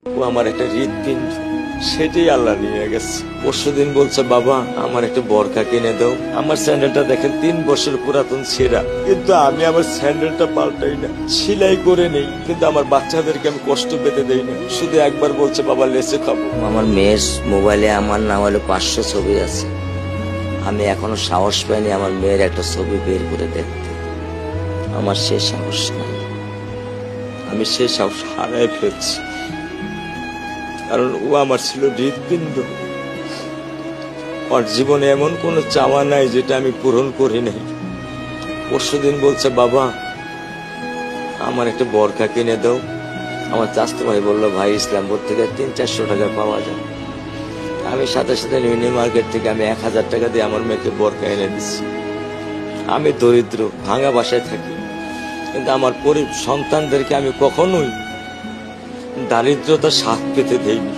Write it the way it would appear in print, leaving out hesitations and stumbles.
ও আমার একটা হৃৎপিণ্ড, সেটাই আল্লাহ নিয়ে গেছে। পরশুদিন বলছে, বাবা আমার একটা বরখা কিনে দাও। আমার স্যান্ডেলটা দেখেন 3 বছর পুরাতন ছেঁড়া, কিন্তু আমি আমার স্যান্ডেলটা পাল্টাই না, সেলাই করে নেই, কিন্তু আমার বাচ্চাদেরকে আমি কষ্ট পেতে দেই না। শুধু একবার বলছে, বাবা লেচে খাবো। আমার মেয়ের মোবাইলে আমার নাম হলো 500 ছবি আছে। আমি এখনো সাহস পাইনি আমার মেয়ের একটা ছবি বের করে দেখতে। আমার সে সাহস নাই। আমি সে সাহস হারাই ফেলছি, কারণ ও আমার ছিল হৃৎপিণ্ড। ওর জীবনে এমন কোনো চাওয়া নাই যেটা আমি পূরণ করি নাই। পরশুদিন বলছে, বাবা আমার একটা বরখা কিনে দাও। আমার চাচতো ভাই বললো, ভাই ইসলামপুর থেকে 300-400 টাকা পাওয়া যায়। আমি সাথে সাথে মিনি মার্কেট থেকে আমি 1000 টাকা দিয়ে আমার মেয়েকে বরখা এনে দিচ্ছি। আমি দরিদ্র, ভাঙা বাসায় থাকি, কিন্তু আমার সন্তানদেরকে আমি কখনোই দারিদ্রতার স্বাদ পেতে দেইনি।